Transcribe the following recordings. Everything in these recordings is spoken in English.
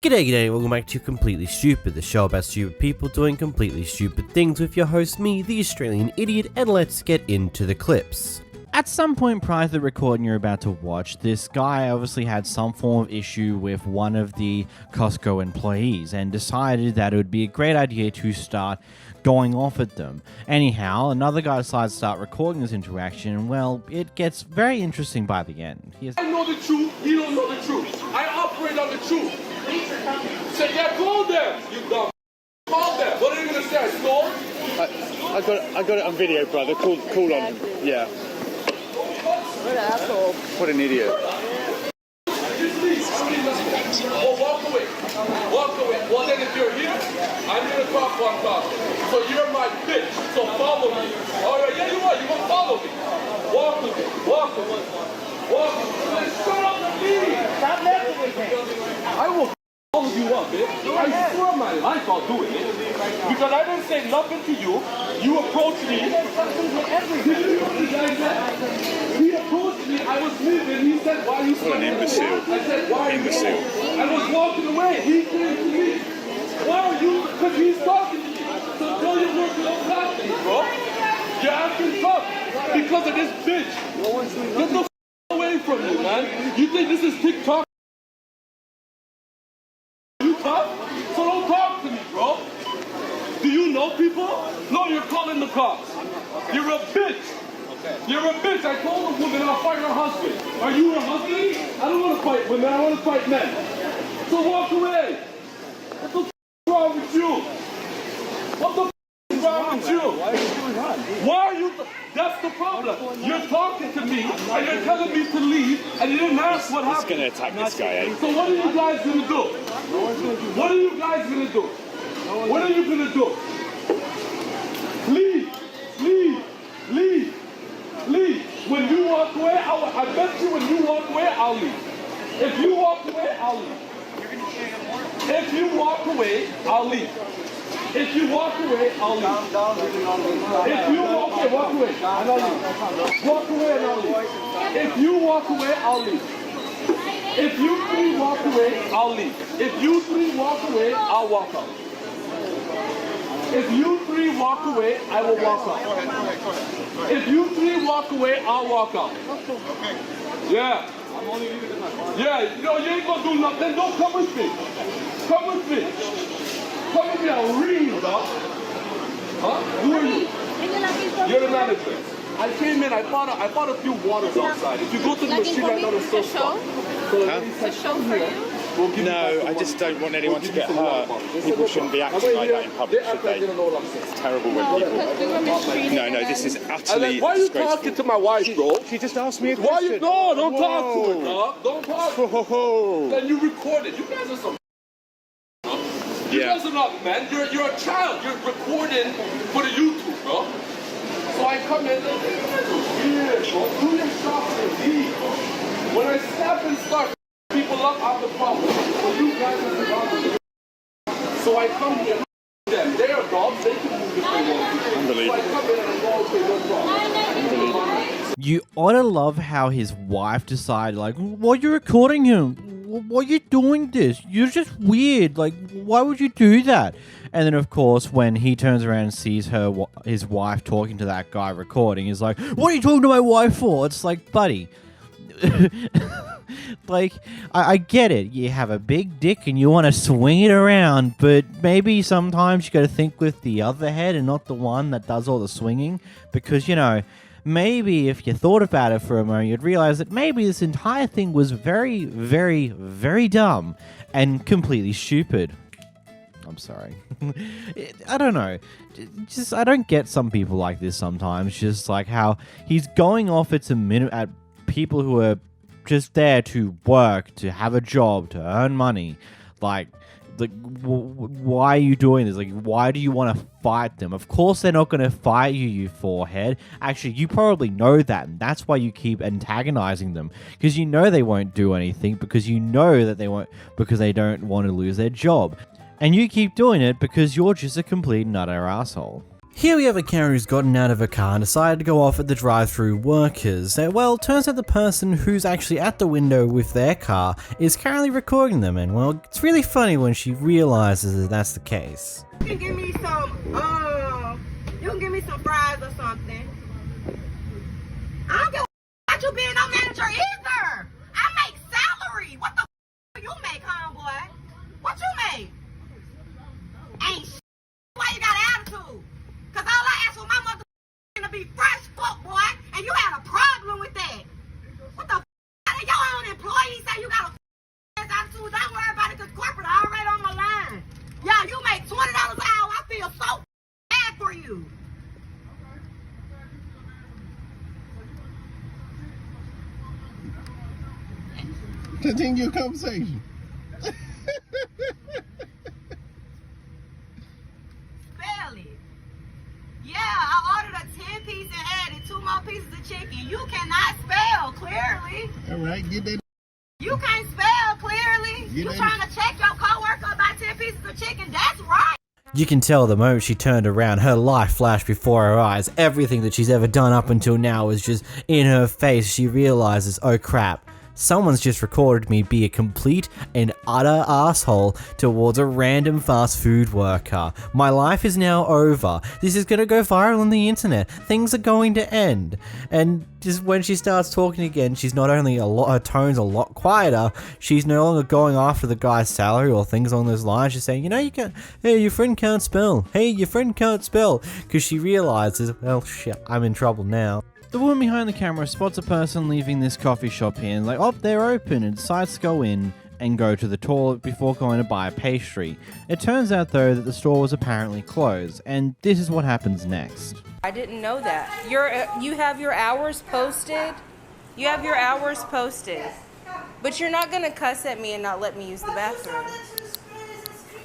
G'day, welcome back to Completely Stupid, the show about stupid people doing completely stupid things with your host, me, the Australian idiot, and let's get into the clips. At some point prior to the recording you're about to watch, this guy obviously had some form of issue with one of the Costco employees and decided that it would be a great idea to start going off at them. Anyhow, another guy decides to start recording this interaction, and well, it gets very interesting by the end. I know the truth, you don't know the truth. I operate on the truth. Say, yeah, call them, you dumb. Call them. What are you gonna say? I stole? I got it on video, brother. Call on. Yeah. What an asshole. What an idiot. Oh, walk away. Walk away. Well, then if you're here, I'm gonna talk one talk. So you're my bitch. So follow me. All right, yeah, you are. You will follow me. Walk away. Walk away. Walk away. Shut up and leave. Stop messing with me. I will follow you up, bitch. I swear my life I'll do it. Because I didn't say nothing to you. You approached me. He approached me. I was leaving. He said, why are you What an imbecile. I said, why are you Imbecile. I was walking away. He came to me. Why are you? Because he's talking to me. So tell your work don't talk to me, bro. You're acting tough because of this bitch. Get the away from you, man. You think this is TikTok? You tough? So don't talk to me, bro. Do you know people? No, you're calling the cops. You're a bitch. You're a bitch. I told a woman I'll fight her husband. Are you her husband? I don't want to fight women. I want to fight men. So walk away. What the f is wrong with you? What the f is wrong with you? Why are you doing that? Why are you? That's the problem. You're talking to me and you're telling me to leave and you didn't ask what happened. He's going to attack this guy, eh? So what are you guys going to do? What are you guys going to do? What are you going to do? Leave. Leave. Leave. Leave. When you walk away, I bet you when you walk away, I'll leave. If you walk away, I'll leave. If you walk away, I'll leave. If you walk away, I'll leave. If you walk away, walk away, and I'll leave. Walk away and I'll leave. If you walk away, I'll leave. If you three walk away, I'll leave. If you three walk away, I'll walk out. If you three walk away, I will walk out. If you three walk away, I'll walk out. Yeah. Yeah, no, you ain't gonna do nothing. Don't come with me. Come with me. Come with me, I'll read you, dog. Huh? Who are you? You're the manager. I came in, I bought a few waters outside. If you go to the machine right now, it's so stuck. To show for you? No, I just don't want anyone to get hurt. People shouldn't be acting like that in public, should they? It's terrible when people... Because we were mistreating No, them. this is utterly Why are you disgraceful. talking to my wife, bro? She just asked me a Why question. you? No, don't talk to her, dog. Don't talk to her. Oh, Then you record it. You guys are some. You guys are not, man. You're a child. You're recording for the YouTube, bro. So I come in. Weird, bro. Do your shopping and leave, bro. When I snap and start people up, I'm the problem. But you guys are the problem. So I come here. Them. They are dogs. They can move if they want to. Unbelievable. So I come in and I go, okay, no problem. You ought to love how his wife decided, like, why are you recording him? Why are you doing this? You're just weird. Like, why would you do that? And then, of course, when he turns around and sees his wife talking to that guy recording, he's like, what are you talking to my wife for? It's like, buddy. Like, I get it. You have a big dick and you want to swing it around, but maybe sometimes you got to think with the other head and not the one that does all the swinging. Because, you know, maybe if you thought about it for a moment, you'd realize that maybe this entire thing was very, very, very dumb and completely stupid. I'm sorry. I don't know. Just, I don't get some people like this sometimes. Just like how he's going off at people who are just there to work, to have a job, to earn money. Like why are you doing this? Like, why do you want to fight them? Of course they're not going to fight you, you forehead. Actually, you probably know that, and that's why you keep antagonizing them. Because you know they won't do anything, because you know that they won't, because they don't want to lose their job. And you keep doing it because you're just a complete nutter asshole. Here we have a Karen who's gotten out of her car and decided to go off at the drive-thru workers. Well, turns out the person who's actually at the window with their car is currently recording them, and well, it's really funny when she realizes that that's the case. You can give me some fries or something. I don't give a about you being no manager either. I make salary. What the you make, homeboy? What you make? Ain't shit. Why you got attitude? Cause all I asked for my mother to be fresh, fuck boy, and you had a problem with that. What the out of your own employee say you got a attitude? Don't worry about it, cause corporate already on my line. Yeah, you make $20 an hour. I feel so bad for you. Continue conversation. Spell it. Yeah, I ordered a 10-piece and added 2 more pieces of chicken. You cannot spell clearly. All right, get that. You can't spell clearly. You trying to check your coworker about 10 pieces of chicken. That's right. You can tell the moment she turned around, her life flashed before her eyes. Everything that she's ever done up until now is just in her face. She realizes, oh crap. Someone's just recorded me be a complete and utter asshole towards a random fast food worker. My life is now over. This is gonna go viral on the internet. Things are going to end. And just when she starts talking again, she's not only her tone's a lot quieter, she's no longer going after the guy's salary or things along those lines. She's saying, you know, you can't, hey, your friend can't spell. Hey, your friend can't spell. Because she realizes, well, shit, I'm in trouble now. The woman behind the camera spots a person leaving this coffee shop here and like, oh, they're open, and decides to go in and go to the toilet before going to buy a pastry. It turns out though that the store was apparently closed, and this is what happens next. I didn't know that. You have your hours posted? You have your hours posted. But you're not gonna cuss at me and not let me use the bathroom.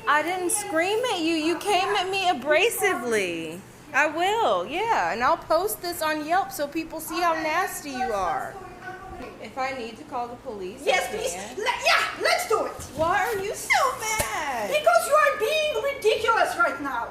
I didn't scream at you. You came at me abrasively. I will, yeah, and I'll post this on Yelp so people see how nasty you are. If I need to call the police, Yes, I please. can. Yeah, let's do it. Why are you so mad? Because you are being ridiculous right now.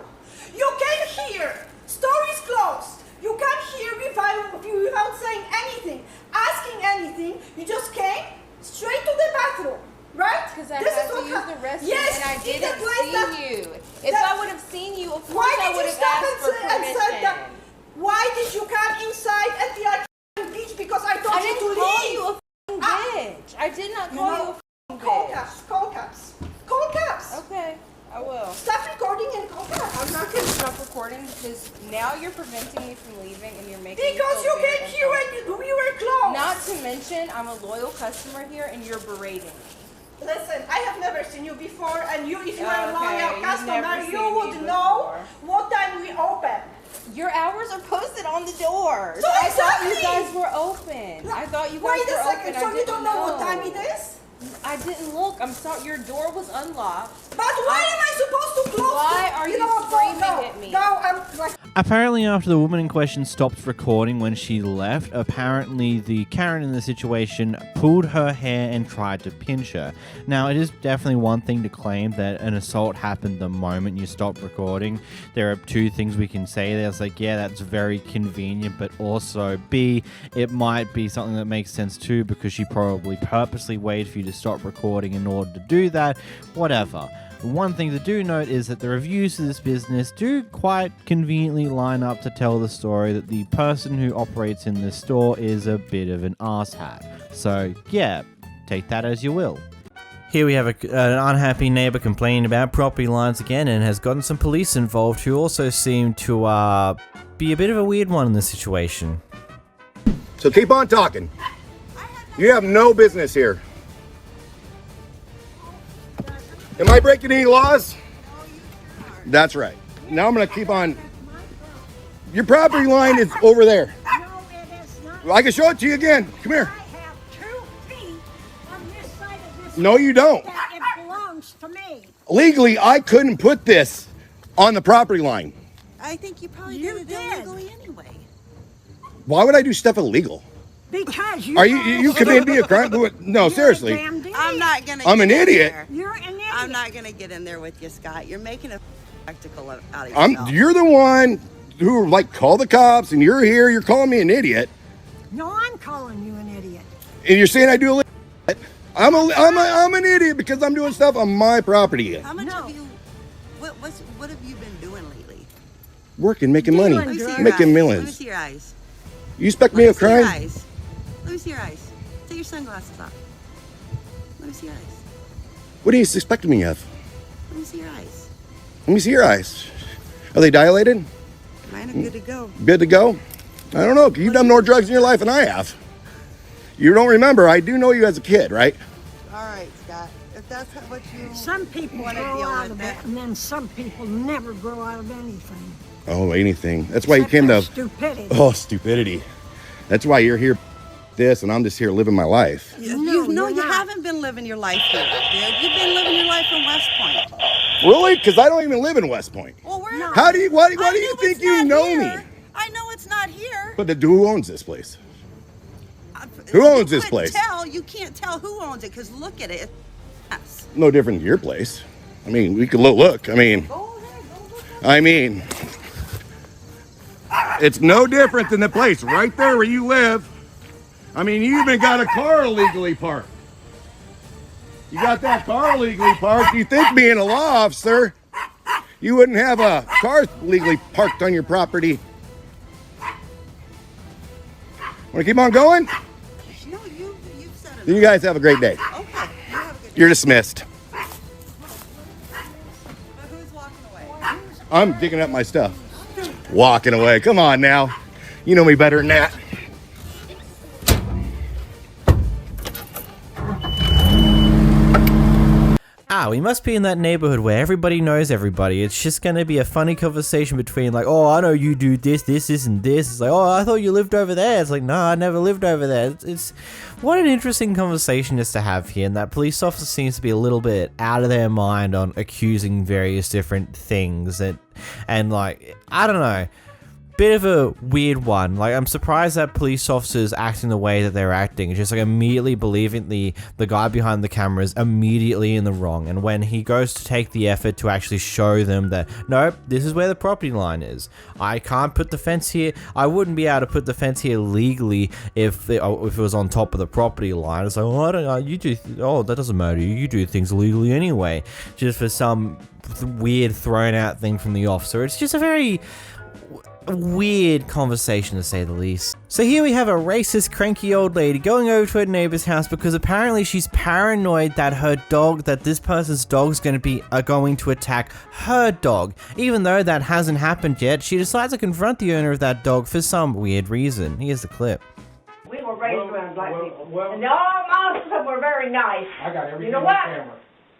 You came here. Store is closed. You came here without saying anything, asking anything. You just came straight to the bathroom. Right? Because I had to use the restroom and I didn't see you. If I would have seen you, of course I would have asked for permission. Why did you come inside and be like bitch? Because I told you to leave. I didn't call you a bitch. I did not call you a bitch. Call caps. Okay, I will. Stop recording and call caps. I'm not going to stop recording because now you're preventing me from leaving and you're making me Because feel you very came here and we were closed. Not to mention, I'm a loyal customer here and you're berating me. Listen, I have never seen you before, and you, if you are a Okay, loyal you've customer, never you seen would me know before. what time we open. Your hours are posted on the doors. So I thought you exactly. guys were open. I thought you guys Wait were a second, open. so I you didn't don't know what time it is? I didn't look. I'm sorry. Your door was unlocked. But why am I supposed to close? Why are you screaming at me? No, I'm like. Apparently after the woman in question stopped recording when she left, apparently the Karen in the situation pulled her hair and tried to pinch her. Now, it is definitely one thing to claim that an assault happened the moment you stopped recording. There are two things we can say there. It's like, yeah, that's very convenient, but also B, it might be something that makes sense too because she probably purposely waited for you to stop recording in order to do that. Whatever. One thing to do note is that the reviews for this business do quite conveniently line up to tell the story that the person who operates in this store is a bit of an asshat. So yeah, take that as you will. Here we have an unhappy neighbor complaining about property lines again and has gotten some police involved who also seem to be a bit of a weird one in this situation. So keep on talking. You have no business here. Am I breaking any laws? That's right. Now I'm going to keep on. Your property line is over there. No, it is not. I can show it to you again. Come here. I have 2 feet on this side of this. No, you don't. That it belongs to me. Legally, I couldn't put this on the property line. I think you probably You did it did. illegally anyway. Why would I do stuff illegal? Because you Are you committing me a crime? No, You're seriously. a damned idiot. I'm not gonna. I'm an get in idiot. there. You're an idiot. I'm not gonna get in there with you, Scott. You're making a spectacle out of yourself. You're the one who like call the cops, and you're here, you're calling me an idiot, No, I'm calling you an idiot. and you're saying I do illegal. I'm an idiot because I'm doing stuff on my property. How much have you? What have you been doing lately? Working, making money, Let me see your making Let me millions. see your eyes. You expect me Let of me see your crime? eyes. Let me see your eyes. Take your sunglasses off. Let me see your eyes. What are you expecting me of? Let me see your eyes. Let me see your eyes. Are they dilated? Mine are good to go. Good to go? I don't know. You've done more drugs in your life than I have. You don't remember. I do know you as a kid, right? All right, Scott. If that's what you Some people wanna grow deal out with of it, it. and then some people never grow out of anything. Oh, anything. That's why you Except came for to... stupidity. Oh, stupidity. That's why you're here this, and I'm just here living my life. you you're not. haven't been living your life here, dude. You've been living your life in West Point. Really? Because I don't even live in West Point. Well, where? No. How do you... What do I you know think it's you not know here. me? I know it's not here. But who owns this place? Who owns this place? You can't tell who owns it because look at it. Yes. No different than your place. I mean, we could look. I mean, it's no different than the place right there where you live. I mean, you even got a car illegally parked. You got that car illegally parked. You think being a law officer, you wouldn't have a car legally parked on your property. Want to keep on going? No, you've said it. Then you guys have a great day. Okay. You have a good day. You're dismissed. But who's walking away? I'm digging up my stuff. Walking away. Come on now. You know me better than that. We must be in that neighborhood where everybody knows everybody. It's just gonna be a funny conversation between like, oh, I know you do this, and this. It's like, oh, I thought you lived over there. It's like, no, I never lived over there. It's what an interesting conversation just to have here. And that police officer seems to be a little bit out of their mind on accusing various different things. And like, I don't know. Bit of a weird one. Like, I'm surprised that police officers acting the way that they're acting. It's just like immediately believing the guy behind the camera is immediately in the wrong. And when he goes to take the effort to actually show them that, nope, this is where the property line is. I can't put the fence here. I wouldn't be able to put the fence here legally if it was on top of the property line. It's like, oh, I don't know. That doesn't matter. You do things legally anyway. Just for some weird thrown out thing from the officer. It's just a very weird conversation to say the least. So here we have a racist, cranky old lady going over to her neighbor's house because apparently she's paranoid that this person's dog's going to attack her dog. Even though that hasn't happened yet, she decides to confront the owner of that dog for some weird reason. Here's the clip. We were raised around black people. well- And all my officers were very nice. I got everything You know on what? camera.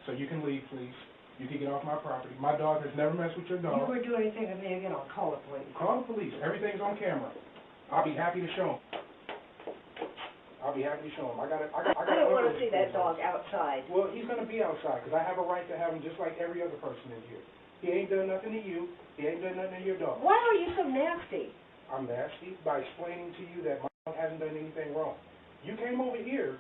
So you can leave, please. You can get off my property. My dog has never messed with your You dog. were doing anything with me again, I'll call the police. Call the police. Everything's on camera. I'll be happy to show them. I'll be happy to show them. I don't want to see that dog outside. Well, he's going to be outside because I have a right to have him just like every other person in here. He ain't done nothing to you. He ain't done nothing to your dog. Why are you so nasty? I'm nasty by explaining to you that my dog hasn't done anything wrong. You came over here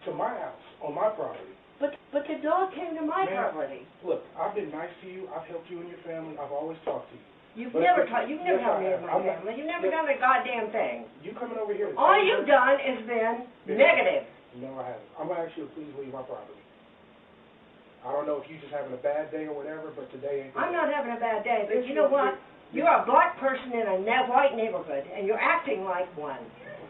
to my house on my property. But the dog came to my Ma'am, property. Look, I've been nice to you. I've helped you and your family. I've always talked to you. You've But- never but- helped me yes, I and have. my I'm not- family. You've never done a goddamn thing. You coming over here to All tell you've her- done is been Yeah. negative. No, I haven't. I'm going to ask you to please leave my property. I don't know if you're just having a bad day or whatever, but today ain't the I'm day. not having a bad day, but Yes, you know you are. what? You're a black person in a white neighborhood, and you're acting like one.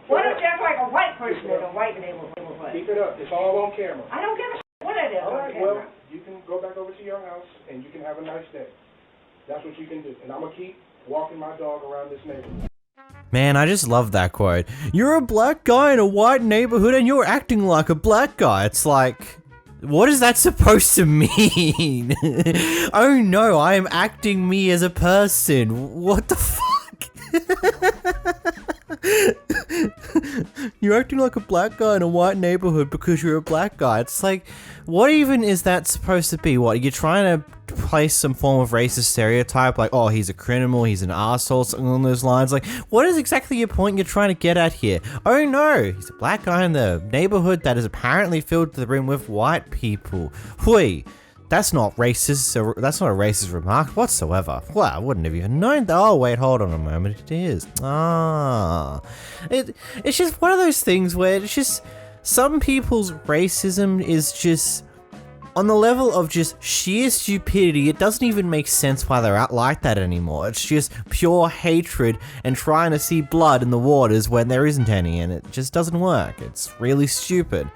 Why don't you act like a white person in a white neighborhood? Keep it up. It's all on camera. I don't give a what it is All on right, camera. well, you can go back over to your house, and you can have a nice day. That's what you can do. And I'm going to keep walking my dog around this neighborhood. Man, I just love that quote. You're a black guy in a white neighborhood and you're acting like a black guy. It's like, what is that supposed to mean? Oh no, I am acting me as a person. What the fuck? You're acting like a black guy in a white neighborhood because you're a black guy. It's like, what even is that supposed to be? What, you're trying to place some form of racist stereotype like, oh, he's a criminal, he's an asshole, something along those lines? Like, what is exactly your point you're trying to get at here? Oh no, he's a black guy in the neighborhood that is apparently filled to the brim with white people. Hui. That's not racist. That's not a racist remark whatsoever. Well, I wouldn't have even known that. Oh, wait, hold on a moment. It is. It's just one of those things where it's just some people's racism is just on the level of just sheer stupidity. It doesn't even make sense why they're out like that anymore. It's just pure hatred and trying to see blood in the waters when there isn't any, and it just doesn't work. It's really stupid.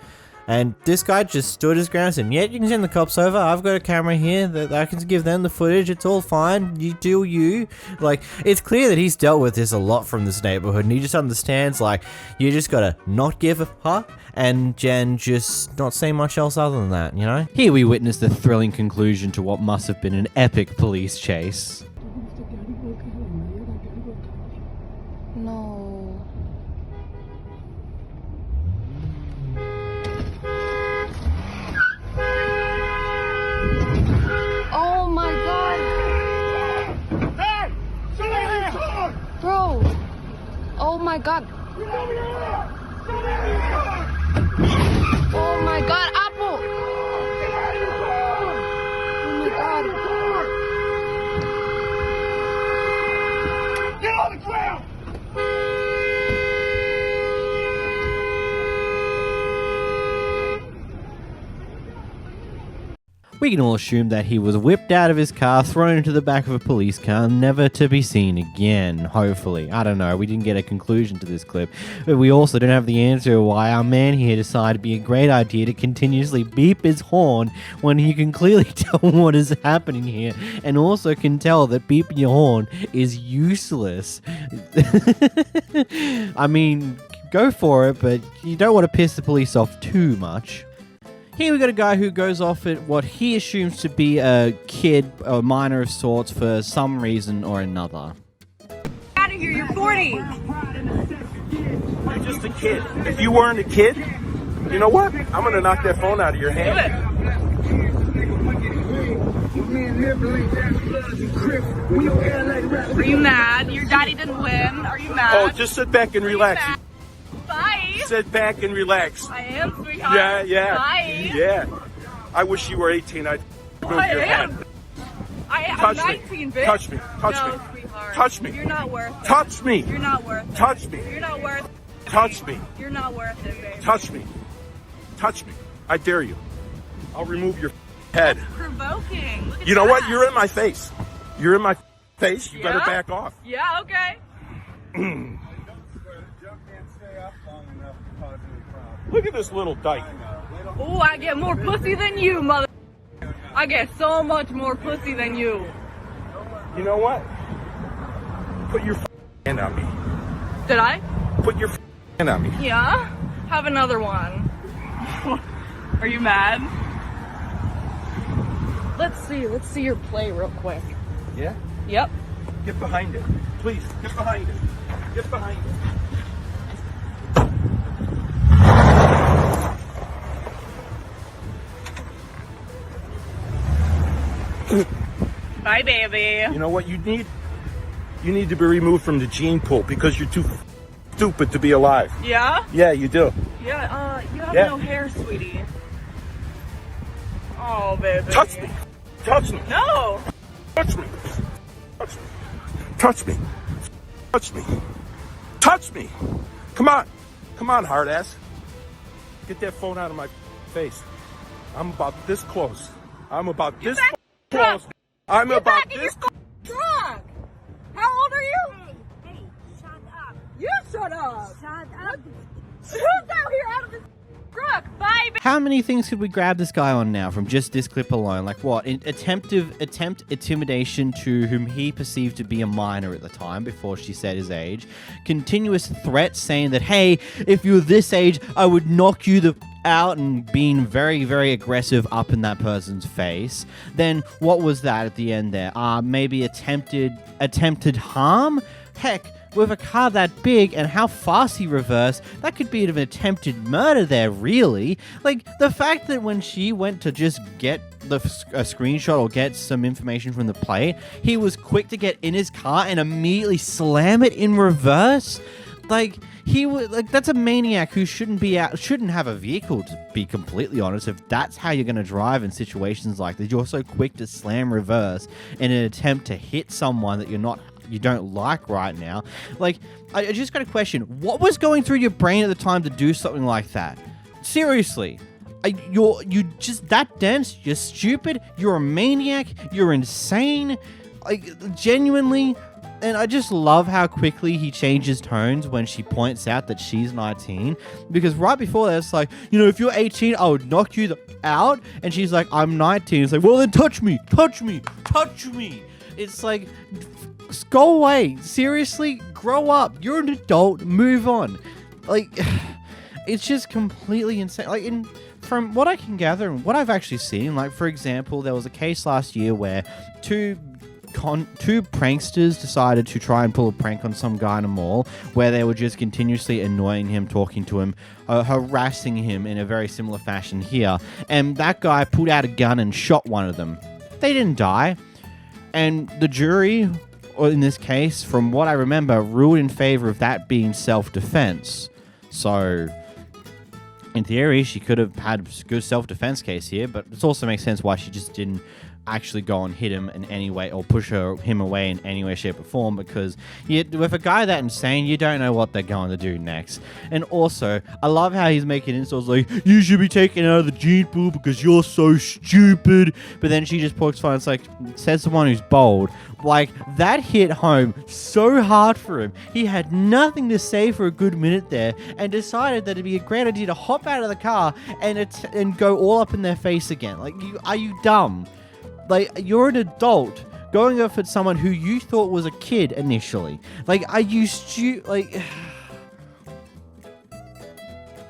And this guy just stood his ground and said, yeah, you can send the cops over. I've got a camera here that I can give them the footage. It's all fine. You do you. Like, it's clear that he's dealt with this a lot from this neighborhood, and he just understands, like, you just gotta not give a fuck and just not say much else other than that, you know? Here we witness the thrilling conclusion to what must have been an epic police chase. No. Oh my god. Hey! Bro. Oh my god. Oh my god, Apple. Oh my god. Get on the ground! We can all assume that he was whipped out of his car, thrown into the back of a police car, never to be seen again, hopefully. I don't know, we didn't get a conclusion to this clip. But we also don't have the answer to why our man here decided it'd be a great idea to continuously beep his horn when he can clearly tell what is happening here, and also can tell that beeping your horn is useless. I mean, go for it, but you don't want to piss the police off too much. Here we got a guy who goes off at what he assumes to be a kid, a minor of sorts, for some reason or another. Out of here, you're 40. You're just a kid. If you weren't a kid, you know what? I'm gonna knock that phone out of your hand. Are you mad? Your daddy didn't win. Are you mad? Oh, just sit back and relax. Bye. Sit back and relax. I am, sweetheart. Yeah. Bye. Yeah. I wish you were 18. I'd move your hand. I'm 19, bitch. Touch me. Touch no, me. Sweetheart. Touch me. You're not worth it. Touch me. You're not worth it. Touch me. You're not worth it. Touch me. You're not worth it, baby. Touch me. Touch me. I dare you. I'll remove your head. Provoking. Look at You know what? that. You're in my face. You're in my face. You better Yeah? back off. Yeah, okay. Look at this little dyke. Oh, I get more pussy than you, mother. I get so much more pussy than you. You know what? Put your hand on me. Did I? Put your hand on me. Yeah? Have another one. Are you mad? Let's see your play real quick. Yeah? Yep. Get behind it. Please, get behind it. Get behind it. Bye, baby. You know what you need? You need to be removed from the gene pool because you're too stupid to be alive. Yeah? Yeah, you do. Yeah, you have Yeah. no hair, sweetie. Oh, baby. Touch me. Touch me. No! Touch me. Touch me. Touch me. Touch me. Touch me. Come on. Come on, hard ass. Get that phone out of my face. I'm about this close. I'm about this close. I'm Get about back in this your truck! How old are you? Hey, shut up. You shut up. Shut up. Who's out here out of this truck? Bye, baby. How many things could we grab this guy on now from just this clip alone? Like what? Attempt intimidation to whom he perceived to be a minor at the time before she said his age. Continuous threats saying that, hey, if you're this age, I would knock you out, and being very, very aggressive up in that person's face. Then what was that at the end there? Maybe attempted harm? Heck, with a car that big and how fast he reversed, that could be an attempted murder there, really. Like, the fact that when she went to just get a screenshot or get some information from the plate, he was quick to get in his car and immediately slam it in reverse. Like, he would, like, that's a maniac who shouldn't have a vehicle, to be completely honest. If that's how you're going to drive in situations like this, you're so quick to slam reverse in an attempt to hit someone that you don't like right now. Like, I just got a question. What was going through your brain at the time to do something like that? Seriously. You just that dense? You're stupid? You're a maniac? You're insane? Like, genuinely? And I just love how quickly he changes tones when she points out that she's 19. Because right before that, it's like, you know, if you're 18, I would knock you out. And she's like, I'm 19. It's like, well, then touch me. Touch me. Touch me. It's like, go away. Seriously, grow up. You're an adult. Move on. Like, it's just completely insane. Like, from what I can gather and what I've actually seen, like, for example, there was a case last year where two pranksters decided to try and pull a prank on some guy in a mall where they were just continuously annoying him, talking to him, harassing him in a very similar fashion here. And that guy pulled out a gun and shot one of them. They didn't die. And the jury, or in this case, from what I remember, ruled in favor of that being self-defense. So, in theory, she could have had a good self-defense case here, but it also makes sense why she just didn't actually go and hit him in any way or push him away in any way, shape, or form, because with a guy that insane, you don't know what they're going to do next. And also, I love how he's making insults like, you should be taken out of the gene pool because you're so stupid. But then she just pokes fun. It's like, says someone who's bold. Like, that hit home so hard for him. He had nothing to say for a good minute there and decided that it'd be a great idea to hop out of the car and go all up in their face again. Like, are you dumb? Like, you're an adult going off at someone who you thought was a kid initially. Like, are you like,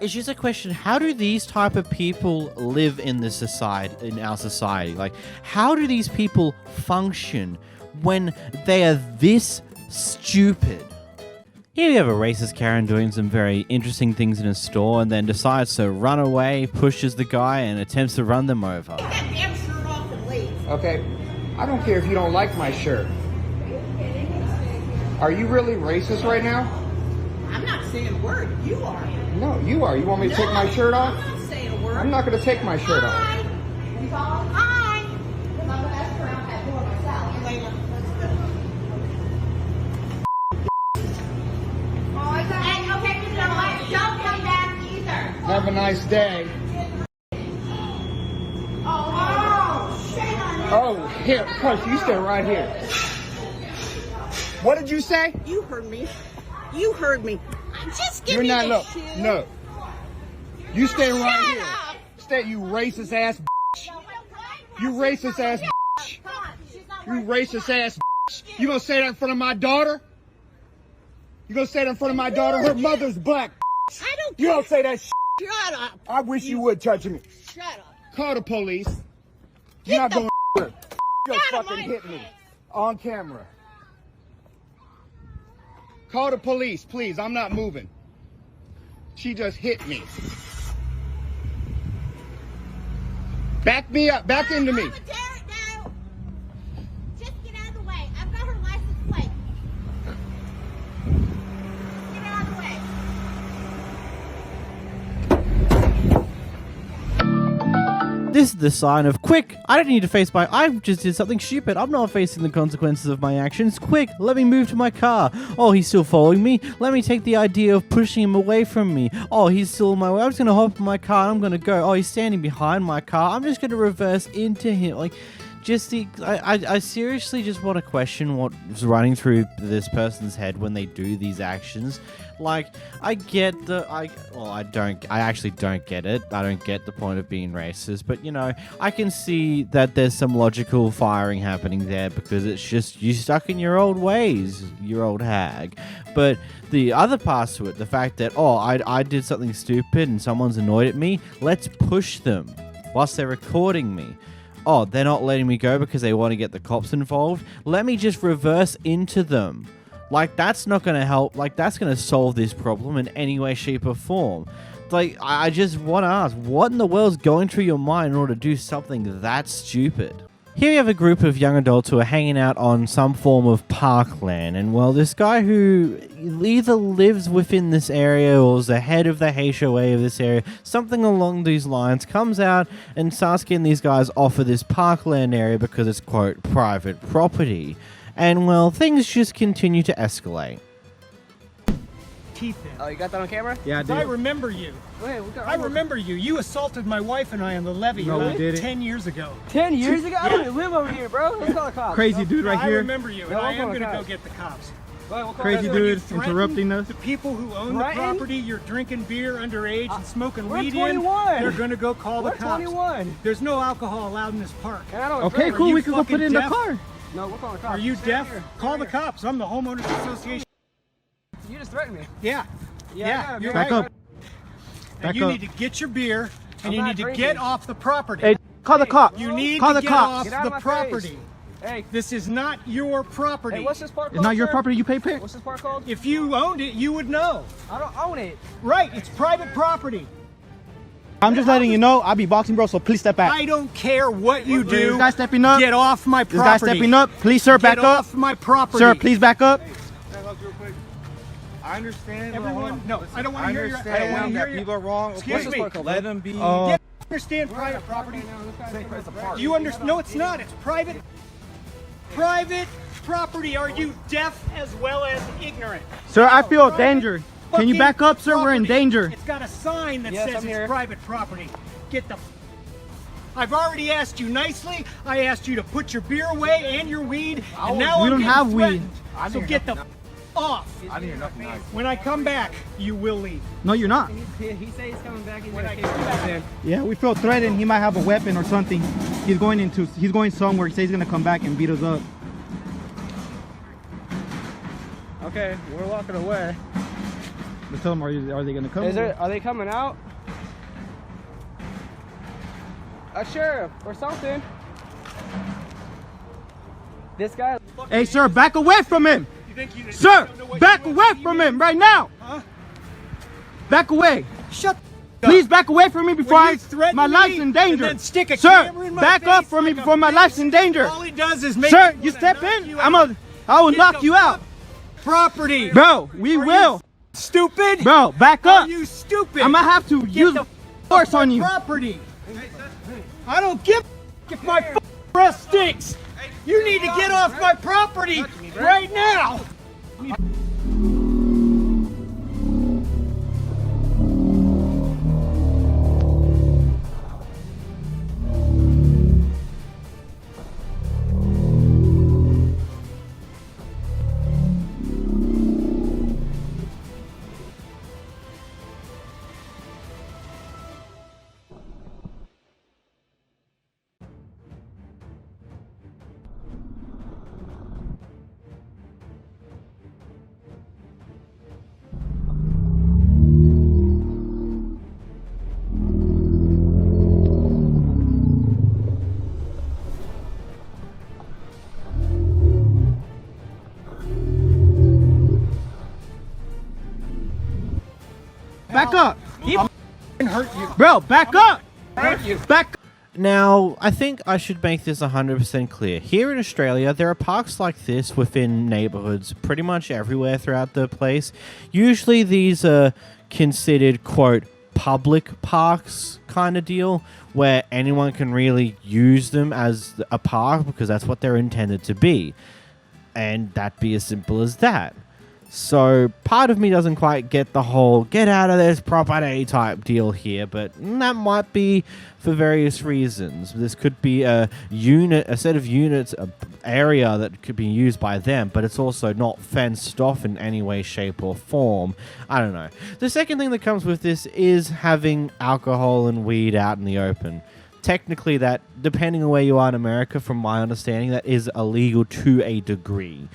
it's just a question. How do these type of people live in our society? Like, how do these people function when they are this stupid? Here we have a racist Karen doing some very interesting things in a store and then decides to run away, pushes the guy, and attempts to run them over. Okay, I don't care if you don't like my shirt. Are you really racist right now? I'm not saying a word. You are. No, you are. You want me to take my shirt off? I'm not saying a word. I'm not going to take my shirt off. Hi. Because I'm the best friend I've had for myself. Elena, Don't come back either. Have a nice day. Oh, here, Push, you stay right here. What did you say? you heard me. You heard me. Just give You're me not, the look, shit. no. You stay right Shut here. up. Stay, you racist ass bitch. You racist ass bitch. You racist ass bitch. You gonna say that in front of my daughter? You gonna say that in front of my daughter? Her mother's black. I don't You don't say that shit. Shut up. I wish you would touch me. Shut up. Call the police. You're not going to out of fucking my hit me on camera. Call the police, please. I'm not moving. She just hit me. Back me up. Back into me. Tear it down. Just get out of the way. I've got her license plate. Get out of the way. This is the sign of, quick, I don't need to face I just did something stupid. I'm not facing the consequences of my actions. Quick, let me move to my car. Oh, he's still following me. Let me take the idea of pushing him away from me. Oh, he's still in my way. I'm just going to hop in my car and I'm going to go. Oh, he's standing behind my car. I'm just going to reverse into him. Like, just I seriously just want to question what's running through this person's head when they do these actions. Like, I actually don't get it. I don't get the point of being racist, but you know, I can see that there's some logical firing happening there because it's just you stuck in your old ways, your old hag. But the other parts to it, the fact that, oh, I did something stupid and someone's annoyed at me, let's push them whilst they're recording me. Oh, they're not letting me go because they want to get the cops involved. Let me just reverse into them. Like, that's not going to help. Like, that's going to solve this problem in any way, shape, or form. Like, I just want to ask, what in the world's going through your mind in order to do something that stupid? Here you have a group of young adults who are hanging out on some form of Parkland, and well, this guy who either lives within this area or is the head of the HOA of this area, something along these lines, comes out and starts getting these guys off of this Parkland area because it's, quote, private property. And well, things just continue to escalate. Teeth in. Oh, you got that on camera? Yeah, I did. I remember you. Go ahead, I remember you. You assaulted my wife and I on the levee No, we about 10 years ago. 10 years ago? I don't even live over here, bro. Let's call the cops. Crazy dude right here. I remember you, and I am going to go get the cops. Crazy dude interrupting us. The people who own the property, you're drinking beer underage and smoking weed 21. in, they're going to go call the cops. 21. There's no alcohol allowed in this park. Okay, cool. We can go put it in the car. No, we'll call the cops. Are you deaf? Call the cops. I'm the homeowners association. You just threatened me. Yeah. Yeah, you're back right. up. And you need to get your beer, and you need to get off the property. Hey, call the cops. You need call to the get cops. off the property. Hey, this is not your property. Hey, what's this park called? It's not your property. You pay pay. What's this park called? If you owned it, you would know. I don't own it. Right, it's private property. I'm just letting you know. I'll be boxing, bro. So please step back. I don't care what you do. This guy stepping up. Get off my property. This guy stepping up. Please, sir, back up. Get off my property. Sir, please back up. I understand. Everyone, no, I don't want to hear your. I don't want to hear your. People are wrong. Excuse me. Let them be. You understand private property? You understand? No, it's not. It's private. Private property. Are you deaf as well as ignorant? Sir, I feel danger. Can you back up, sir? We're in danger. It's got a sign that says it's private property. Get the. I've already asked you nicely. I asked you to put your beer away and your weed, and now we don't have weed. So get the off. I didn't hear nothing nice. When I come back, you will leave. No, you're not. He said he's coming back. When I come back. Yeah, we feel threatened. He might have a weapon or something. He's going somewhere. He says he's gonna come back and beat us up. Okay, we're walking away. Let's tell them, are they gonna come? Are they coming out? A sheriff or something. This guy. Hey, sir, back away from him. Sir, back away from him right now. Huh? Back away. Shut. Please back away from me before my life's in danger. Then stick a sir, camera in my back face up from me like before my life's in danger. All he does is make. Sir, you step in, I will knock you out. Property. Bro, we will. Stupid. Bro, back up. Are you stupid? I'm gonna have to use force on you. Property. I don't give if my breath stinks. You need to get off my property right now. Back up. He hurt you. Bro, back up. Hurt you. Back. Now, I think I should make this 100% clear. Here in Australia, there are parks like this within neighborhoods pretty much everywhere throughout the place. Usually these are considered, quote, public parks kind of deal, where anyone can really use them as a park because that's what they're intended to be. And that be as simple as that. So part of me doesn't quite get the whole get out of this property type deal here, but that might be for various reasons. This could be a set of units, an area that could be used by them, but it's also not fenced off in any way, shape, or form. I don't know. The second thing that comes with this is having alcohol and weed out in the open. Technically, that, depending on where you are in America, from my understanding, that is illegal to a degree.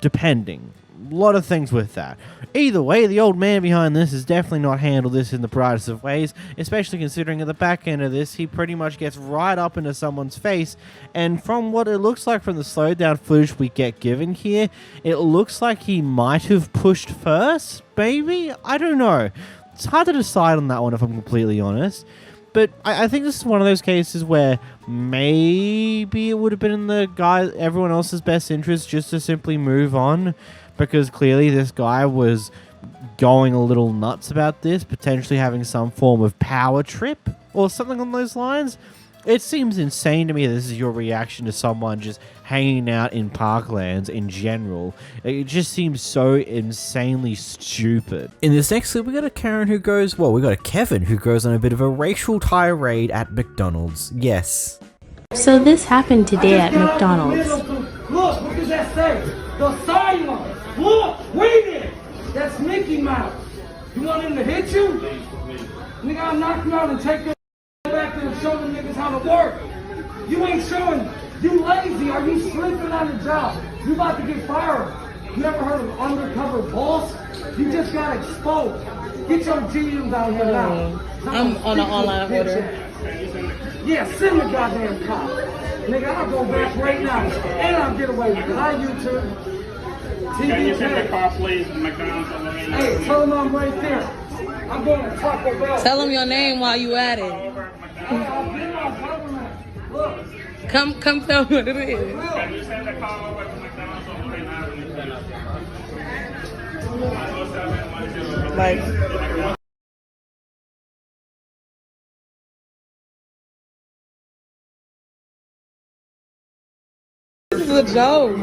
Depending. A lot of things with that. Either way, the old man behind this has definitely not handled this in the brightest of ways, especially considering at the back end of this, he pretty much gets right up into someone's face, and from what it looks like from the slowdown footage we get given here, it looks like he might have pushed first, maybe? I don't know. It's hard to decide on that one if I'm completely honest. But I think this is one of those cases where maybe it would have been in everyone else's best interest just to simply move on, because clearly this guy was going a little nuts about this, potentially having some form of power trip or something on those lines. It seems insane to me this is your reaction to someone just hanging out in Parklands in general. It just seems so insanely stupid. In this next clip, we got a Karen who goes, well, we got a Kevin who goes on a bit of a racial tirade at McDonald's. Yes. So this happened today at McDonald's. Look, what does that say? The silence. Look, read it. That's Mickey Mouse. You want him to hit you? Nigga, I'll knock you out and take your back there and show them niggas how to work. You ain't showing. You lazy. Are you sleeping on the job? You about to get fired. You ever heard of undercover boss? You just got exposed. Get your GMs out here now. I'm on an online order. Yeah, send the goddamn cop. Nigga, I'll go back right now. And I'll get away with it. I YouTube. Can you send the car, please? McDonald's. Hey, tell them I'm right there. I'm going to Taco Bell. Tell them your name while you at it. Come tell me what it is. Can you send the car over to McDonald's or Like. This is a joke.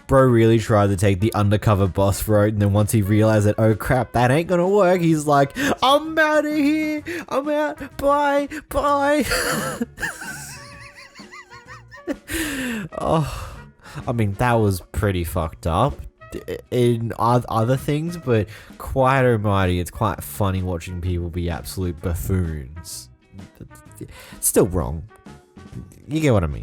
Bro really tried to take the undercover boss route, and then once he realized that, oh crap, that ain't gonna work, he's like, I'm out of here, I'm out, bye. Oh, I mean, that was pretty fucked up in other things, but quite almighty, it's quite funny watching people be absolute buffoons. Still wrong. You get what I mean.